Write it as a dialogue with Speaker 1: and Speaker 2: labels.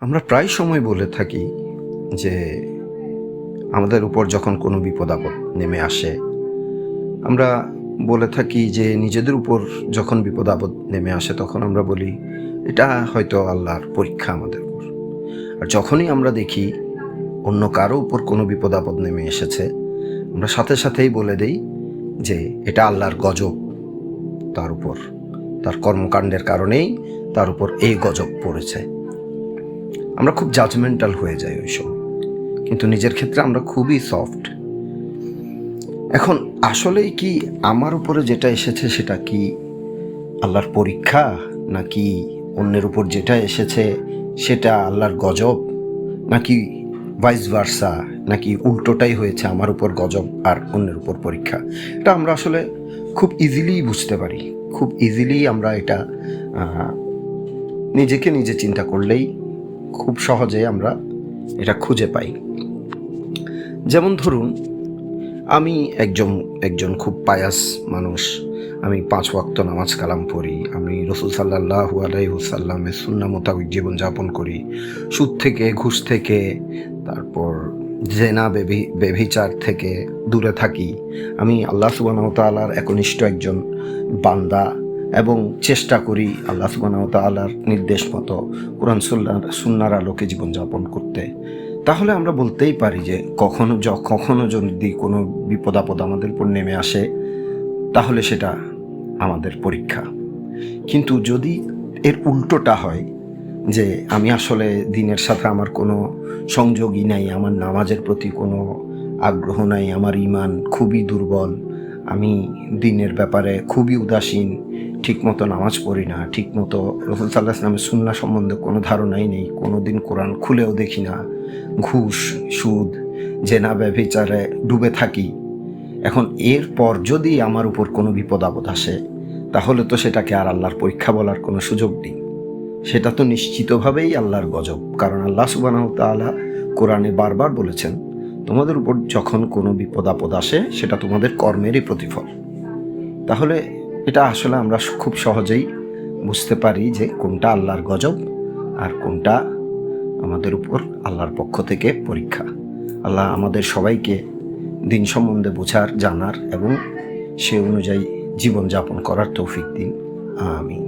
Speaker 1: আমরা প্রায় সময় বলে থাকি যে আমাদের উপর যখন কোনো বিপদ আপদ নেমে আসে, আমরা বলে থাকি যে নিজেদের উপর যখন বিপদ আপদ নেমে আসে তখন আমরা বলি এটা হয়তো আল্লাহর পরীক্ষা আমাদের উপর। আর যখনই আমরা দেখি অন্য কারো উপর কোনো বিপদ আপদ নেমে এসেছে, আমরা সাথে সাথেই বলে দেই যে এটা আল্লাহর গজব তার উপর, তার কর্মকাণ্ডের কারণেই তার উপর এই গজব পড়েছে। আমরা খুব জাজমেন্টাল হয়ে যাই ওই সময়, কিন্তু নিজের ক্ষেত্রে আমরা খুবই সফট। এখন আসলেই কি আমার উপরে যেটা এসেছে সেটা কি আল্লাহর পরীক্ষা, নাকি অন্যের উপর যেটা এসেছে সেটা আল্লাহর গজব, নাকি ভাইস ভার্সা, নাকি উল্টোটাই হয়েছে, আমার উপর গজব আর অন্যের উপর পরীক্ষা? এটা আমরা আসলে খুব ইজিলি বুঝতে পারি, খুব ইজিলি আমরা এটা নিজেকে নিজে চিন্তা করলেই খুব সহজে আমরা এটা খুঁজে পাই। যেমন ধরুন, আমি একজন খুব পায়াস মানুষ, আমি 5 ওয়াক্ত নামাজ কালাম পড়ি, আমি রসুল সাল্লাল্লাহু আলাইহি ওয়াসাল্লামের সুন্নাহ মোতাবেক জীবনযাপন করি, সুদ থেকে, ঘুষ থেকে, তারপর জেনা ব্যভিচার থেকে দূরে থাকি। আমি আল্লাহ সুবহানাহু ওয়া তাআলার একনিষ্ঠ একজন বান্দা এবং চেষ্টা করি আল্লাহ সুবহানাহু ওয়া তাআলার নির্দেশ মতো কোরআন সুন্নাহর আলোকে জীবনযাপন করতে। তাহলে আমরা বলতেই পারি যে কখনো যদি কোনো বিপদ আপদ আমাদের উপর নেমে আসে তাহলে সেটা আমাদের পরীক্ষা। কিন্তু যদি এর উল্টোটা হয়, যে আমি আসলে দিনের সাথে আমার কোনো সংযোগই নাই, আমার নামাজের প্রতি কোনো আগ্রহ নাই, আমার ঈমান খুবই দুর্বল, আমি দিনের ব্যাপারে খুবই উদাসীন, ঠিকমতো নামাজ পড়ি না, ঠিকমতো রাসূল সাল্লাল্লাহু আলাইহি ওয়াসাল্লামের সুন্নাহ সম্বন্ধে কোনো ধারণাই নেই, কোনো দিন কোরআন খুলেও দেখি না, ঘুষ, সুদ, জেনা ব্যভিচারে ডুবে থাকি। এখন এরপর যদি আমার উপর কোনো বিপদ আপদ আসে তাহলে তো সেটাকে আর আল্লাহর পরীক্ষা বলার কোনো সুযোগ নেই, সেটা তো নিশ্চিতভাবেই আল্লাহর গজব। কারণ আল্লাহ সুবহানাহু ওয়া তাআলা কোরআনে বারবার বলেছেন, তোমাদের উপর যখন কোনো বিপদ আপদ আসে সেটা তোমাদের কর্মেরই প্রতিফল। তাহলে এটা আসলে আমরা খুব সহজেই বুঝতে পারি যে কোনটা আল্লাহর গজব আর কোনটা আমাদের উপর আল্লাহর পক্ষ থেকে পরীক্ষা। আল্লাহ আমাদের সবাইকে দিন সম্বন্ধে বোঝার, জানার এবং সে অনুযায়ী জীবনযাপন করার তৌফিক দিন। আমিন।